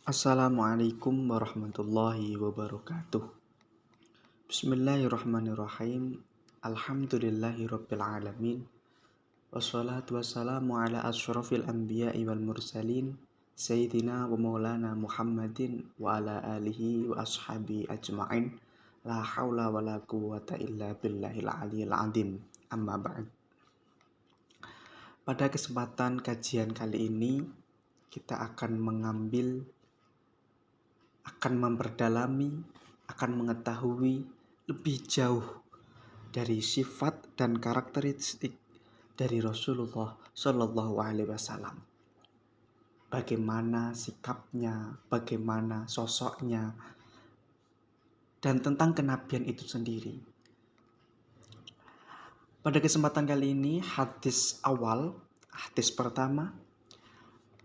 Assalamualaikum warahmatullahi wabarakatuh. Bismillahirrahmanirrahim. Alhamdulillahirabbil alamin. Wassalatu wassalamu ala asyrafil anbiya'i wal mursalin sayyidina wa maulana Muhammadin wa ala alihi wa ashabi ajma'in. La haula wa la quwwata illa billahil aliyil azim. Amma ba'd. Pada kesempatan kajian kali ini kita akan memperdalami, akan mengetahui lebih jauh dari sifat dan karakteristik dari Rasulullah Shallallahu Alaihi Wasallam. Bagaimana sikapnya, bagaimana sosoknya, dan tentang kenabian itu sendiri. Pada kesempatan kali ini, hadis pertama,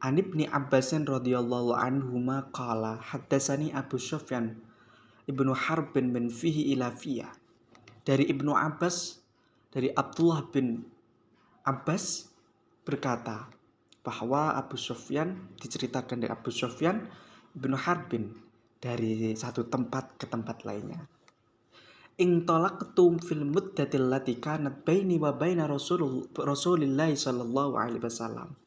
An Ibni Abbasin radhiyallahu anhuma qala haddatsani Abu Sufyan Ibnu Harbin bin fihi ila fiyah. Dari Ibnu Abbas, dari Abdullah bin Abbas berkata bahwa Abu Sufyan, diceritakan dari Abu Sufyan Ibnu Harbin dari satu tempat ke tempat lainnya. In talaqtum fil muddatil lati kanat baini wa baina Rasulillah sallallahu alaihi wasallam.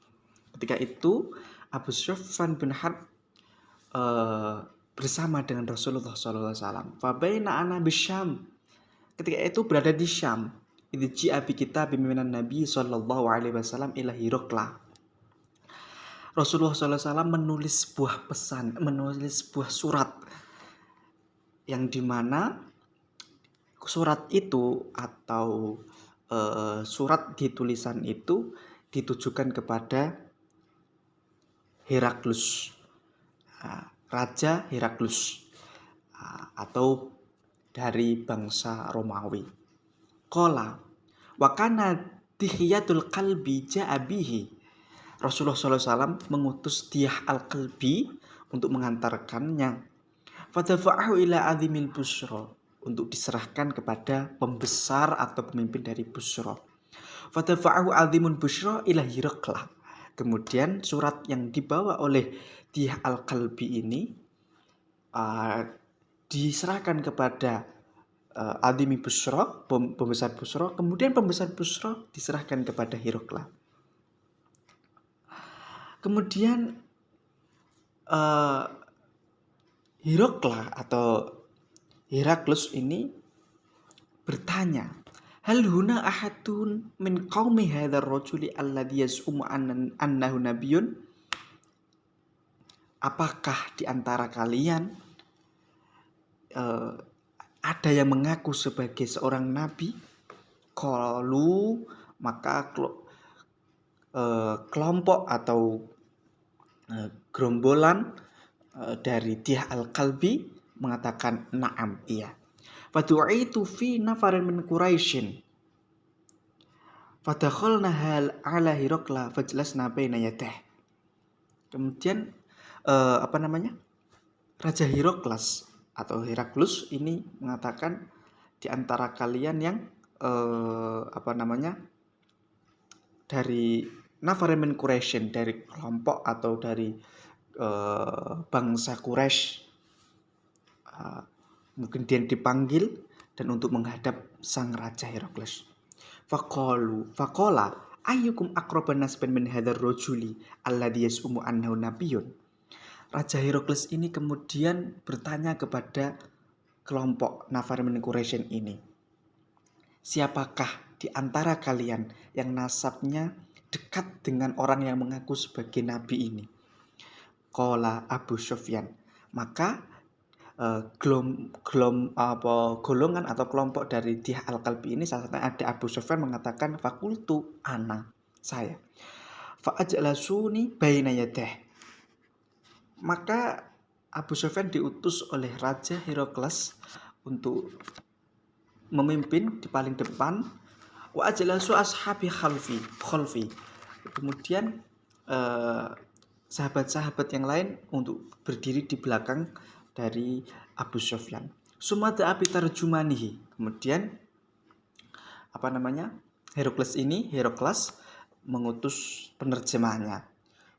Ketika itu Abu Sufyan bin Harb bersama dengan Rasulullah SAW. Fabaina ana bisyam. Ketika itu berada di Syam. Itu ji'a bi kitab minan Nabi sallallahu alaihi wasallam ila Hiraqla. Rasulullah SAW menulis sebuah surat yang dimana surat itu atau surat di tulisan itu ditujukan kepada Heraklus, Raja Heraklus, atau dari bangsa Romawi. Qala wa kana dihiyatul qalbi ja'a bihi. Rasulullah SAW mengutus Diyah al-Qalbi untuk mengantarkannya. Fadafa'ahu ila azimil Busra, untuk diserahkan kepada pembesar atau pemimpin dari Busra. Fadafa'ahu azimun Busra ila Hiraqla. Kemudian surat yang dibawa oleh Diyah al-Qalbi ini diserahkan kepada Adimi Busra, pembesar Busra. Kemudian pembesar Busra diserahkan kepada Hiraqla. Kemudian Hiraqla atau Heraklus ini bertanya, hal huna ahadun min qaumi hadzal rajuli alladhi yaz'umu annahu nabiyyun? Apakah di antara kalian ada yang mengaku sebagai seorang nabi? Qalu, maka kelompok atau gerombolan dari Diyah al-Qalbi mengatakan na'am, iya. Fadu'itu fi nafarin min Quraisyin. Fadakhalna ala Hiraqla fajlasna baina yadah. Kemudian Raja Herakles atau Heraklus ini mengatakan di antara kalian yang dari nafarin min Quraisyin, dari kelompok atau dari bangsa Quraisy, mungkin dia dipanggil dan untuk menghadap sang Raja Herakles. Faqala ayyukum aqraban nasban min hadzal rajuli alladhi yas'umu annahu nabiyyun. Raja Herakles ini kemudian bertanya kepada kelompok Nafar min Quraisyin ini, siapakah di antara kalian yang nasabnya dekat dengan orang yang mengaku sebagai nabi ini? Qala Abu Sufyan. Maka golongan atau kelompok dari Diyah al-Qalbi ini, salah satunya ada Abu Sufyan, mengatakan fakultu ana, saya. Fa'ajlasuni baina yadah. Maka Abu Sufyan diutus oleh Raja Herakles untuk memimpin di paling depan. Wa ajlasu ashabi khalfi. Kemudian sahabat-sahabat yang lain untuk berdiri di belakang dari Abu Sufyan. Sumada abi tarjumanihi. Kemudian Herakles mengutus penerjemahnya.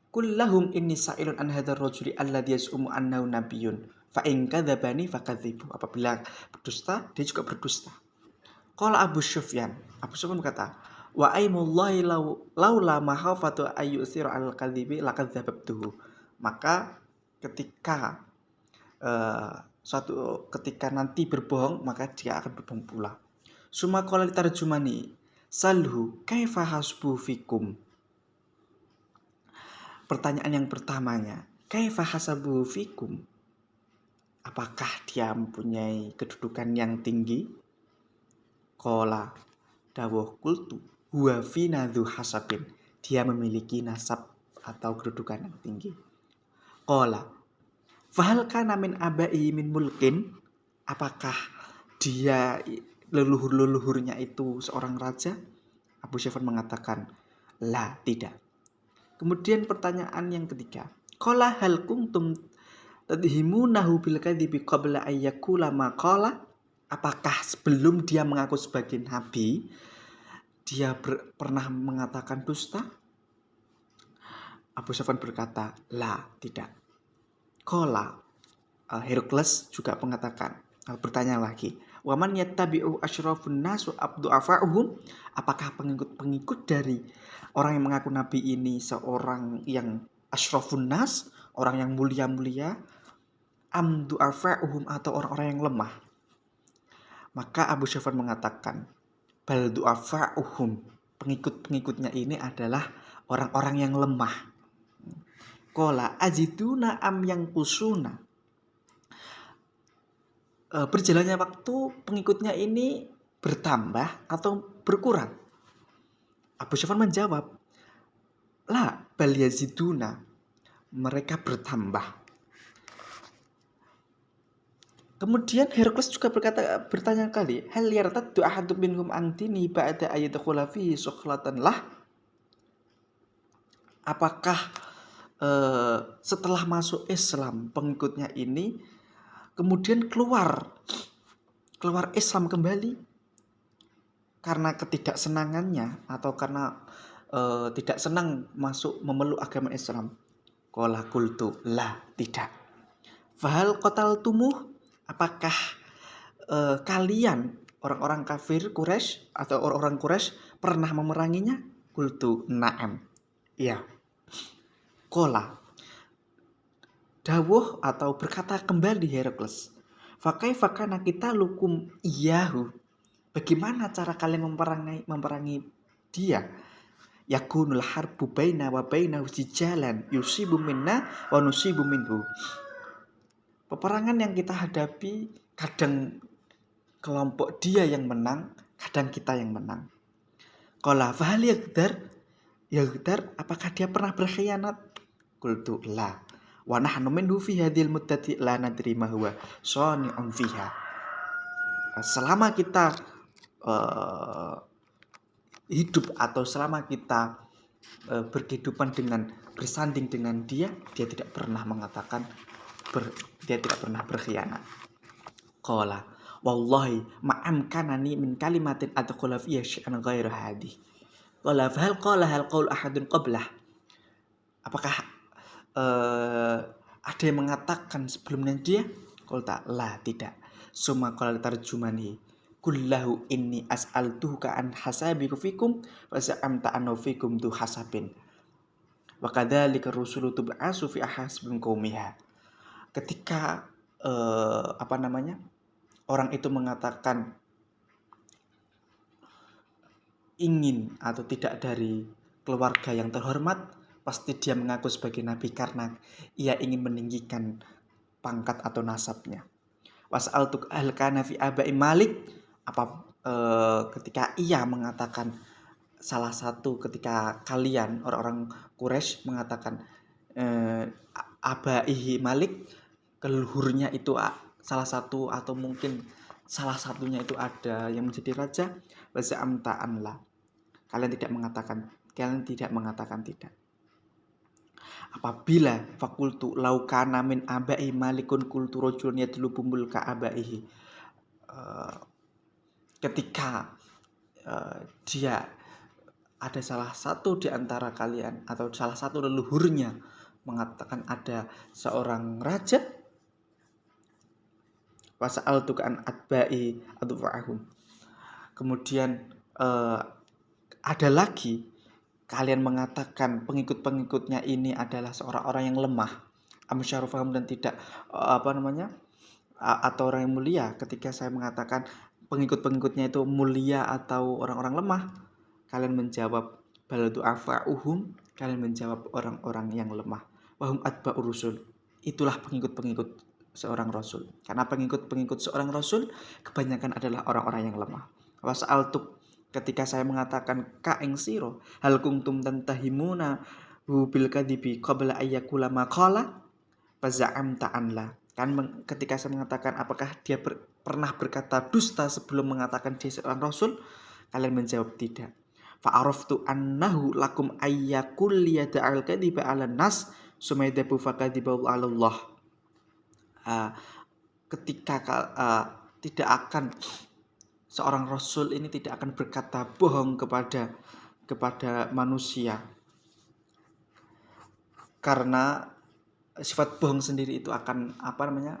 Kullahum inni sa'ilun an hadzal rajuli alladzi yaz'umu annahu nabiyyun fa in kadzabani fakadzibu. Apabila berdusta, dia juga berdusta. Qala Abu Sufyan berkata, wa aimullahi laula mahafatu ayyusira al kadzibi lakadzabtuhu. Maka ketika ketika nanti berbohong, maka dia akan berbohong pula. Suma qala tarjumani salhu kaifa hasbu fikum. Pertanyaan yang pertamanya, kaifa hasabu fikum? Apakah dia mempunyai kedudukan yang tinggi? Qala dawuh kultu huwa fina dzu hasabin. Dia memiliki nasab atau kedudukan yang tinggi. Qala fahal kana min abai min mulkin? Apakah dia leluhurnya itu seorang raja? Abu Sufyan mengatakan, la, tidak. Kemudian pertanyaan yang ketiga, qala hal kuntum tadhimunahu bil kadzibi qabla ayyakula ma qala? Apakah sebelum dia mengaku sebagai nabi, dia pernah mengatakan dusta? Abu Sufyan berkata, la, tidak. Qala Herakles juga mengatakan, bertanya lagi, waman yattabi'u asyrafun nasu abdu'afa'uhum? Apakah pengikut dari orang yang mengaku nabi ini seorang yang asyrafun nas, orang yang mulia-mulia, amdu'afa'uhum atau orang-orang yang lemah? Maka Abu Sufyan mengatakan, bal du'afa'uhum, pengikut-pengikutnya ini adalah orang-orang yang lemah. Qala aziduna am yang kusuna? Berjalannya waktu pengikutnya ini bertambah atau berkurang? Abu Sufyan menjawab, la bal yaziduna, mereka bertambah. Kemudian Herakles juga bertanya kali, hal yartaddu ahadun minhum an dini ba'da ayadkhula fihi sukhlatan lah? Apakah setelah masuk Islam pengikutnya ini kemudian keluar Islam kembali karena ketidaksenangannya atau karena tidak senang memeluk agama Islam? Qala qultu la, tidak. Fahal qataltumuh? Apakah kalian orang-orang kafir Quraisy atau orang-orang Quraisy pernah memeranginya? Qultu na'am. Ya. Qala dawuh atau berkata kembali Herakles, fakaifa kana qitalukum iyahu? Bagaimana cara kalian memerangi dia? Yakunul harbu baina wa bainahu sijalan yusibu minna wa nusibu minhu. Peperangan yang kita hadapi kadang kelompok dia yang menang, kadang kita yang menang. Qala fahal yaghdar? Apakah dia pernah berkhianat? Qultu la. Wa nahnu minhu fi hadhil muddati la nadri ma huwa shani'un fiha. Selama kita hidup atau selama kita berkehidupan dengan bersanding dengan dia tidak pernah mengatakan dia tidak pernah berkhianat. Qala wallahi ma'amkanani min kalimatin adkhula fiha syai'an ghairu hadhi. Qala hal qaul ahadun qablah? Apakah ada yang mengatakan sebelumnya dia? Qulta la, tidak. Summa qala tarjumani kullahu inni as'altuka an hasabikum fikum wa za'amta anna fikum du hasabin wa kadzalika rusulu tub'asu fi ahasbin qaumiha. Ketika orang itu mengatakan ingin atau tidak dari keluarga yang terhormat, pasti dia mengaku sebagai nabi karena ia ingin meninggikan pangkat atau nasabnya. Was'altuk ahlkana fi abai Malik, ketika ia mengatakan ketika kalian orang-orang Quraisy mengatakan abaihi Malik, leluhurnya itu salah satu atau mungkin salah satunya itu ada yang menjadi raja, waza'amta'an la, kalian tidak mengatakan tidak. Apabila fakultu laukana min abai malikun kultu rajulun yatlubu mulka abaihi, ketika dia ada salah satu di antara kalian atau salah satu leluhurnya mengatakan ada seorang raja, wasa'altuka an atba'i adwa'ahum. Kemudian ada lagi kalian mengatakan pengikut-pengikutnya ini adalah seorang orang yang lemah, amsyarufahum, dan tidak atau orang yang mulia. Ketika saya mengatakan pengikut-pengikutnya itu mulia atau orang-orang lemah, kalian menjawab bal du'afa'uhum, kalian menjawab orang-orang yang lemah. Wahum atba'ur rusul, itulah pengikut-pengikut seorang rasul. Karena pengikut-pengikut seorang rasul kebanyakan adalah orang-orang yang lemah. Wasa'altuk, ketika saya mengatakan ka ing sira hal kuntum tantahimuna bil kadibi qabla ayyakula maqala faza'amta anla. Kan ketika saya mengatakan apakah dia pernah berkata dusta sebelum mengatakan dia seorang rasul, kalian menjawab tidak. Fa'araftu annahu lakum ayyakul yada'al kadiba 'alan nas sumaydabu fakadiba 'ala Allah. Ketika tidak akan seorang rasul ini tidak akan berkata bohong kepada manusia, karena sifat bohong sendiri itu akan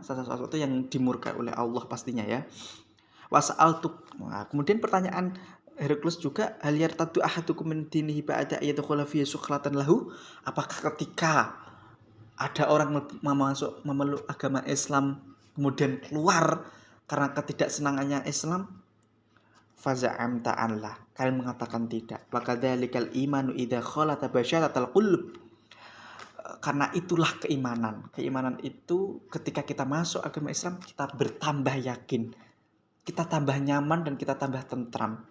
sesuatu yang dimurkai oleh Allah pastinya ya. Wasa'altuk. Nah, kemudian pertanyaan Heraklius juga, hal yartaddu ahadukum min dinihi ba'da yadkhula fi sukhlatan lahu, apakah ketika ada orang memeluk agama Islam kemudian keluar karena ketidaksenangannya Islam, faza'amta anlah, kalian mengatakan tidak. Wa kadzalikal imanu idza khalata basyaratal qulub, karena itulah keimanan. Keimanan itu ketika kita masuk agama Islam, kita bertambah yakin, kita tambah nyaman, dan kita tambah tentram.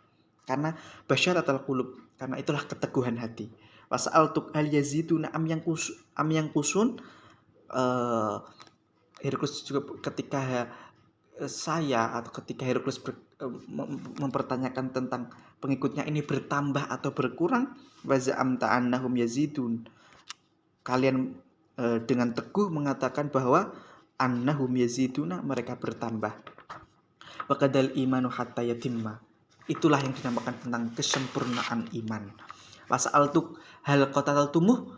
Karena basyaratul qulub, karena itulah keteguhan hati. Wasa'altuk hal yaziduna am yang kusun. Heraklius juga ketika Heraklius mempertanyakan tentang pengikutnya ini bertambah atau berkurang, waza'amta annahum yazidun, kalian dengan teguh mengatakan bahwa annahum yaziduna, mereka bertambah. Waqadal imanu hatta yatimma, itulah yang dinamakan tentang kesempurnaan iman. Wasa'altuk hal qataltumuh,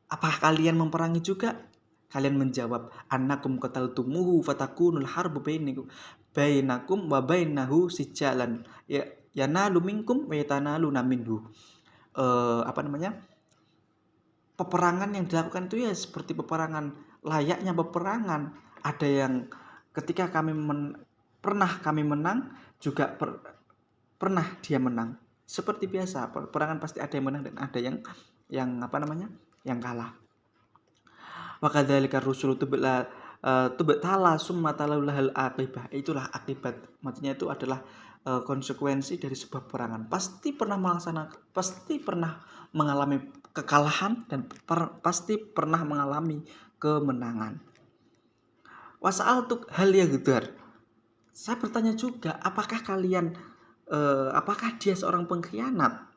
apakah kalian memerangi juga? Kalian menjawab annakum qataltumuhu fatakunul harbu bainakum wa bainahu sijalan yanalu minkum wa yatanaluna minhu. Peperangan yang dilakukan itu ya seperti peperangan, layaknya peperangan. Ada yang ketika pernah kami menang, juga pernah dia menang. Seperti biasa, peperangan pasti ada yang menang dan ada yang kalah. Wa kadzalika rusulu tubtala summa talahul aqibah. Itulah akibat. Maksudnya itu adalah konsekuensi dari sebuah peperangan. Pasti pernah mengalami kekalahan dan pasti pernah mengalami kemenangan. Wasa'altuk hal yaghdar, saya bertanya juga, apakah dia seorang pengkhianat?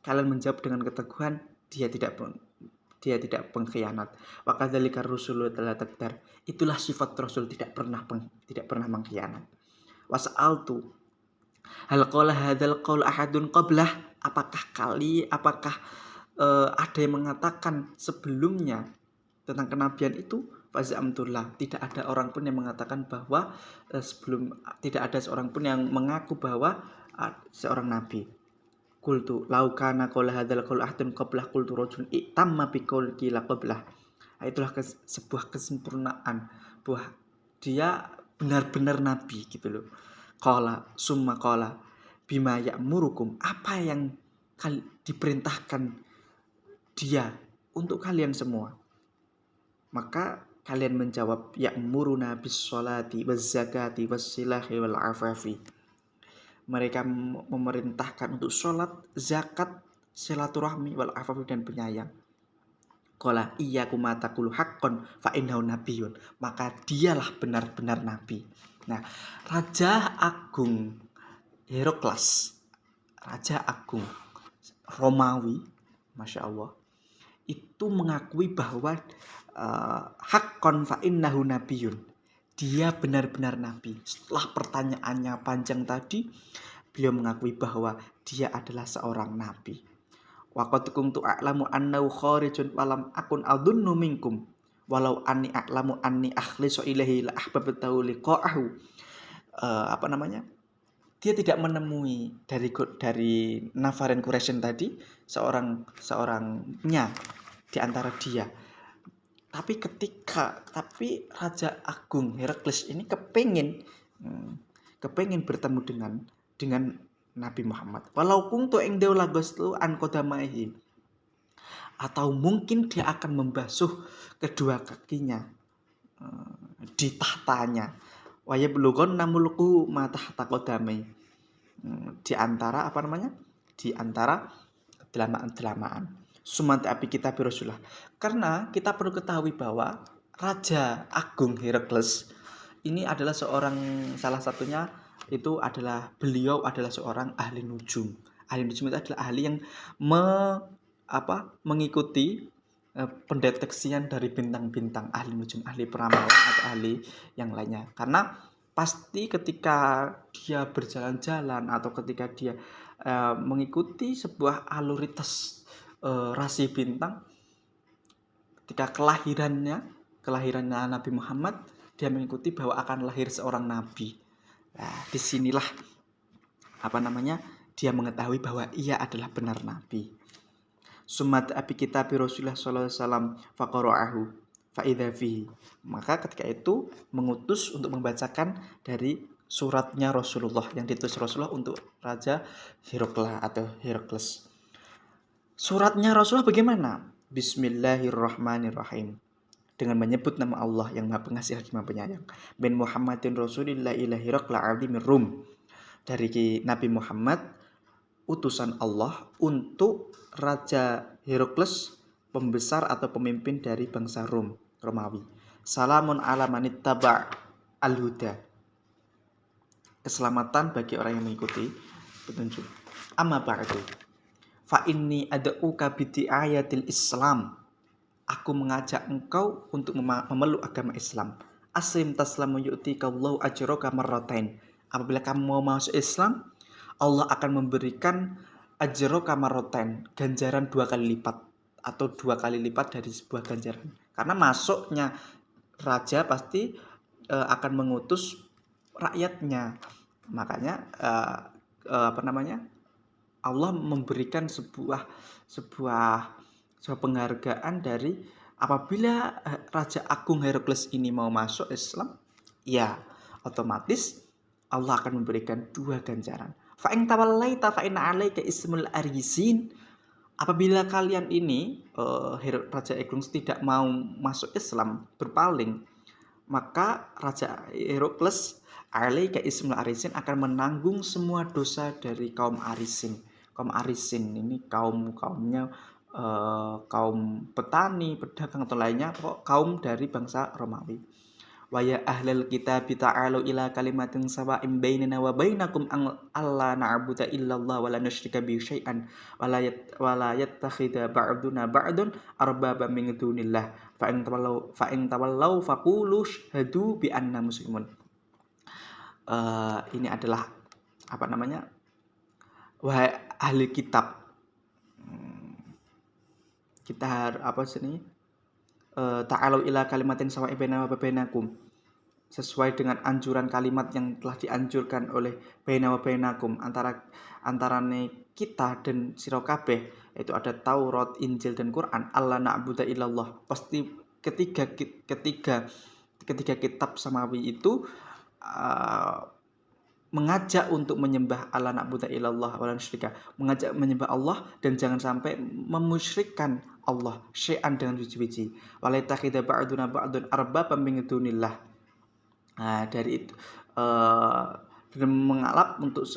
Kalian menjawab dengan keteguhan, dia tidak pengkhianat. Wa kadzalika rusulu la takdar, itulah sifat Rasul, tidak pernah mengkhianat. Wasa'altu hal qala hadzal qaul ahadun qablah, apakah ada yang mengatakan sebelumnya tentang kenabian itu? Fazamtullah, tidak ada orang pun yang mengatakan bahwa tidak ada seorang pun yang mengaku bahwa seorang nabi. Qultu law kana qala hadzal qaul ahadun qablah qultu rajulun itamma bi qaulki la qablah. Itulah sebuah kesempurnaan bahwa dia benar-benar nabi gitu loh. Qala summa qala bima ya'murukum, apa yang diperintahkan dia untuk kalian semua. Maka kalian menjawab ya'muruna bis sholati waz zakati was silahi wal afafi. Mereka memerintahkan untuk sholat, zakat, silaturahmi, wal afafi, dan penyayang. Qala iyyakum taqulu haqqan fa innahu nabiyyun, maka dialah benar-benar nabi. Nah, Raja Agung Heraklius, Raja Agung Romawi, Masya Allah, itu mengakui bahwa haqqan fa innahu nabiyyun, dia benar-benar nabi. Setelah pertanyaannya panjang tadi, beliau mengakui bahwa dia adalah seorang nabi. wa qad kuntu a'lamu annahu kharijun walam akun adunnu minkum walau anni a'lamu anni akhlisu ilaihi la ahbabtu liqa'ahu. Apa namanya? Dia tidak menemui dari Nafarin Quraisy tadi seorangnya di antara dia. Tapi Raja Agung Herakles ini kepengin bertemu dengan Nabi Muhammad. Walau kuntu ing dewa lagostu an qadamaihi, atau mungkin dia akan membasuh kedua kakinya di tahtanya. Wa yablughan namulku ma tahta qadamai. Di antara delamaan Sumanti api kita Rasulullah. Karena kita perlu ketahui bahwa Raja Agung Herakles ini adalah salah satunya itu adalah beliau adalah seorang ahli nujum. Ahli nujum itu adalah ahli yang mengikuti pendeteksian dari bintang-bintang, ahli nujum, ahli peramalan atau ahli yang lainnya. Karena pasti ketika dia berjalan-jalan atau ketika dia mengikuti sebuah aluritas rasi bintang, ketika kelahirannya Nabi Muhammad, dia mengikuti bahwa akan lahir seorang nabi. Nah, disinilah dia mengetahui bahwa ia adalah benar nabi. Sumat api kita Rasulullah sallallahu alaihi wasallam faqara'ahu fa idza fihi. Maka ketika itu mengutus untuk membacakan dari suratnya Rasulullah yang ditulis Rasulullah untuk Raja Herakles. Suratnya Rasulullah bagaimana? Bismillahirrahmanirrahim. Dengan menyebut nama Allah yang Maha Pengasih lagi Maha Penyayang. Bin Muhammadin Rasulillah ila Herakla azimir Rum. Dari Nabi Muhammad, utusan Allah untuk Raja Herakles, pembesar atau pemimpin dari bangsa Romawi. Salamun ala manittaba al-huda. Keselamatan bagi orang yang mengikuti petunjuk. Amma ba'du. Fa inni ad'uka bi ayatil Islam. Aku mengajak engkau untuk memeluk agama Islam. Aslim taslamu yu'tika Allahu ajraka marratain. Apabila kamu mau masuk Islam, Allah akan memberikan ajraka marratain, ganjaran 2 kali lipat atau 2 kali lipat dari sebuah ganjaran. Karena masuknya raja pasti akan mengutus rakyatnya. Makanya Allah memberikan sebuah penghargaan dari apabila Raja Agung Herakles ini mau masuk Islam, ya otomatis Allah akan memberikan 2 ganjaran. Fa in tawallaita fa inna 'alaika ismul arisin. Apabila kalian ini Raja Agung tidak mau masuk Islam, berpaling, maka Raja Herakles 'alaika ismul arisin akan menanggung semua dosa dari kaum arisin. Kaum arisin ini kaumnya kaum petani, pedagang atau lainnya, kaum dari bangsa Romawi. Wa ya ahlal kitab ta'alu ila kalimatin sawa'in bainana wa bainakum alla na'budu illallah wa la nusyrika bihi syai'an wa la yattakhidha ba'duna ba'dun arbaba min dunillah fa in tawallaw faqulu syahadu bi anna muslimun. Ini adalah wahai ahli kitab, kita ta'alu ila kalimatin sawa'in bainana wa bainakum, sesuai dengan anjuran kalimat yang telah dianjurkan oleh baina wa bainakum, antarane kita dan sira kabeh, yaitu ada Taurat, Injil dan Quran. Allah na'budu illallah. Pasti ketiga kitab samawi itu mengajak untuk menyembah Allah na'budu illallah wa la nusyrika, mengajak menyembah Allah dan jangan sampai memusyrikkan Allah syai'an dengan biji-biji. Wa la yattakhidha ba'duna ba'dun arbaba min dunillah. Nah, dari itu dan mengalap untuk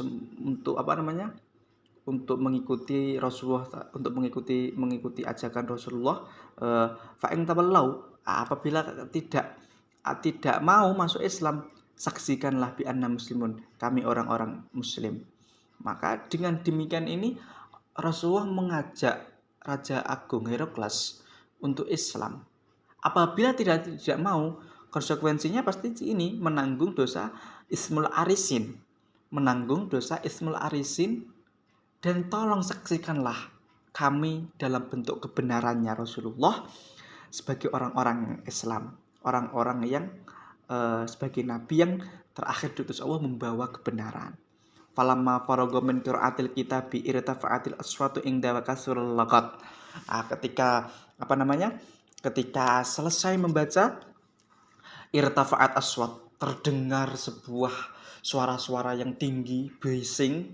mengikuti Rasulullah, untuk mengikuti ajakan Rasulullah. Fa in taballau, apabila tidak mau masuk Islam, saksikanlah bi anna muslimun, kami orang-orang muslim. Maka dengan demikian ini Rasulullah mengajak Raja Agung Herakles untuk Islam. Apabila tidak mau, konsekuensinya pasti ini menanggung dosa ismul arisin, dan tolong saksikanlah kami dalam bentuk kebenarannya Rasulullah sebagai orang-orang Islam, orang-orang yang sebagai nabi yang terakhir diutus Allah membawa kebenaran. Falamma faragha min qiraatil kitabi irtafa'atil aswatu inda wa kasurul laqat. Ketika Ketika selesai membaca, irtafa'at aswat, terdengar sebuah suara-suara yang tinggi, bising,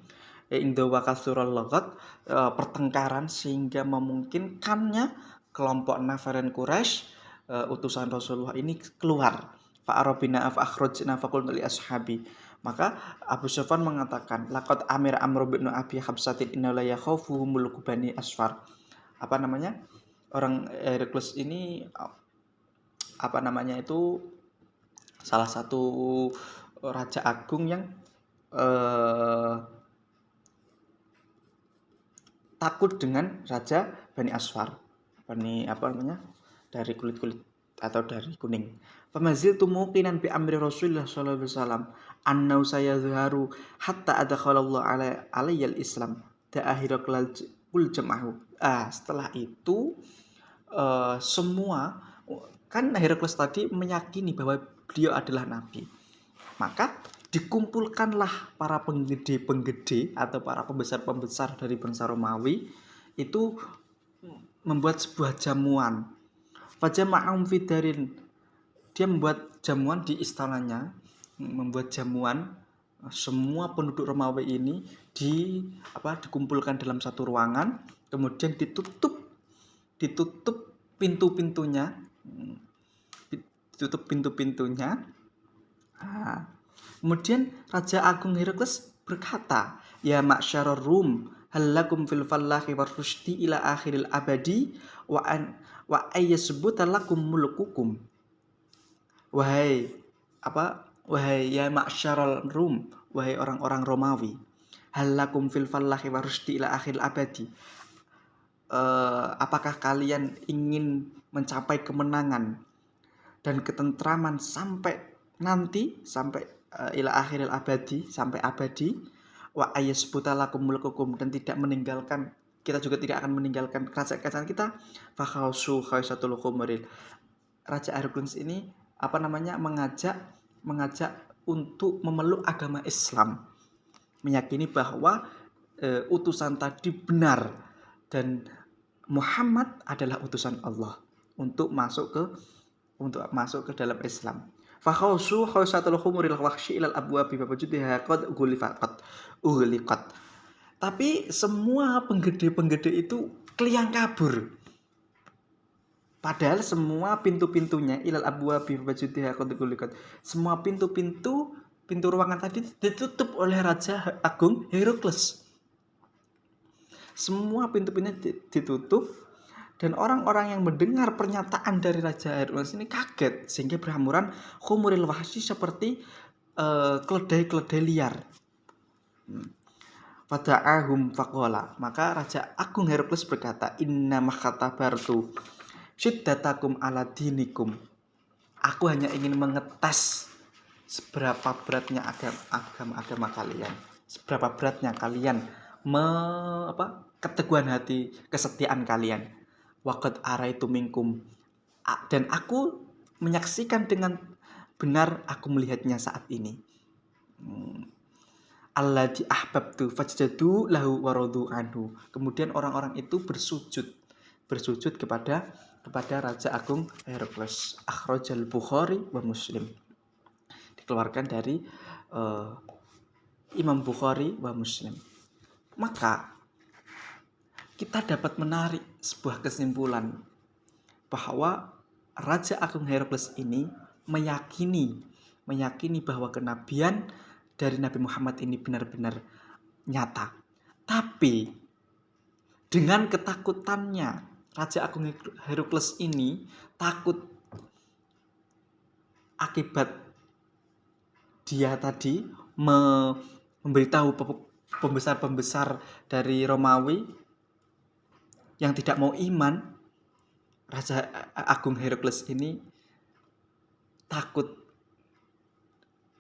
inda wa kasurul laqat, pertengkaran sehingga memungkinkannya kelompok Nafaran Quraisy, utusan Rasulullah ini keluar. Fa'arabina fa'akhrajna faqulna li ashabi. Maka Abu Sufyan mengatakan, laqad amir Amr bin Abi Habsatin inna la yakhafu mulku Bani Asfar. Orang Herakles ini itu salah satu raja agung yang takut dengan raja Bani Asfar. Dari kulit atau dari kuning. Famazil tumuqinan bi amri Rasulullah sallallahu alaihi wasallam annau sayazharu hatta adkhalallahu alayyal Islam ta'ahira kul jama'u. Setelah itu semua kan Herakles tadi meyakini bahwa beliau adalah nabi. Maka dikumpulkanlah para penggede-penggede atau para pembesar-pembesar dari bangsa Romawi itu membuat sebuah jamuan. Fajama'um fidarin, dia membuat jamuan di istananya, membuat jamuan. Semua penduduk Romawi ini dikumpulkan dalam satu ruangan, kemudian ditutup pintu-pintunya. Kemudian Raja Agung Herakles berkata, ya ma'syarur Rum, hal lakum fil fallahi warushdi ila akhiril abadi wa ayyasbuta lakum mulkukum. Wahai ya ma'syarul Rum, wahai orang-orang Romawi, hal lakum fil fallahi warushdi ila akhiril abadi. Apakah kalian ingin mencapai kemenangan dan ketentraman sampai ila akhiril abadi, sampai abadi, wa ayyasbuta lakum mulkukum, dan kita juga tidak akan meninggalkan kerajaan kita. Fakhausu khaisatul khumril. Raja Herakles ini mengajak untuk memeluk agama Islam, meyakini bahwa utusan tadi benar dan Muhammad adalah utusan Allah untuk masuk ke dalam Islam. Fakhausu khaisatul khumril wahsyi ilal abwabi babujudha qad ughliqat. Tapi semua penggede-penggede itu keliang kabur. Padahal semua pintu-pintunya ilal abwabi babujudha qad ughliqat. Semua pintu ruangan tadi ditutup oleh Raja Agung Herakles. Semua pintu-pintunya ditutup, dan orang-orang yang mendengar pernyataan dari Raja Herakles ini kaget sehingga berhamburan khumuril wahsyi, seperti keledai-keledai liar. Fada'ahum faqala, maka Raja Agung Herakles berkata, inna makhatabartu syiddatakum ala dinikum. Aku hanya ingin mengetes seberapa beratnya agama kalian, seberapa beratnya kalian keteguhan hati, kesetiaan kalian. Waqad araitu minkum, dan aku menyaksikan dengan benar, aku melihatnya saat ini. Alladzi ahbabtu fajjadu lahu waradu anhu. Kemudian orang-orang itu bersujud kepada Raja Agung Herakles. Akhrajal Bukhari wa Muslim. Dikeluarkan dari Imam Bukhari wa Muslim. Maka kita dapat menarik sebuah kesimpulan bahwa Raja Agung Herakles ini meyakini bahwa kenabian dari Nabi Muhammad ini benar-benar nyata. Tapi dengan ketakutannya, Raja Agung Herakles ini takut akibat dia tadi memberitahu pembesar-pembesar dari Romawi yang tidak mau iman. Raja Agung Herakles ini takut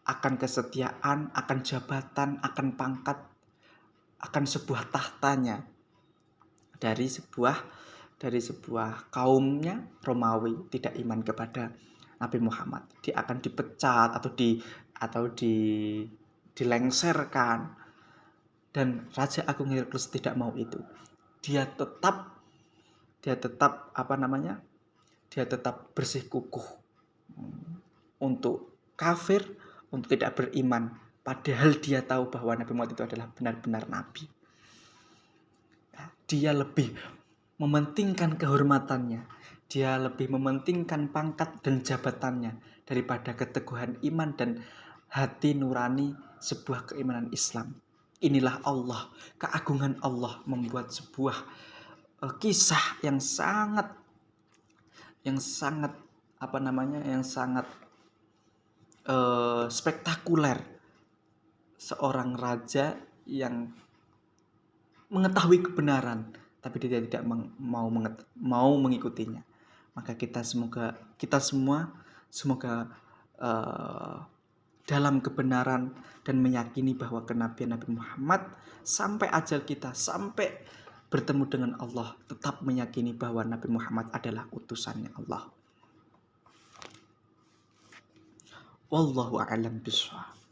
akan kesetiaan, akan jabatan, akan pangkat, akan sebuah tahtanya. dari sebuah kaumnya Romawi tidak iman kepada Nabi Muhammad. Dia akan dipecat atau dilengserkan. Dan Raja Agung Heraklius tidak mau itu. Dia tetap Dia tetap bersikukuh untuk kafir, untuk tidak beriman, padahal dia tahu bahwa Nabi Muhammad itu adalah benar-benar nabi. Dia lebih mementingkan kehormatannya, dia lebih mementingkan pangkat dan jabatannya daripada keteguhan iman dan hati nurani sebuah keimanan Islam. Inilah Allah, keagungan Allah membuat sebuah kisah yang sangat spektakuler. Seorang raja yang mengetahui kebenaran tapi dia tidak mau mengikutinya. Maka kita semua semoga dalam kebenaran dan meyakini bahwa kenabian Nabi Muhammad sampai ajal kita, sampai bertemu dengan Allah, tetap meyakini bahwa Nabi Muhammad adalah utusannya Allah. Wallahu a'lam bishawab.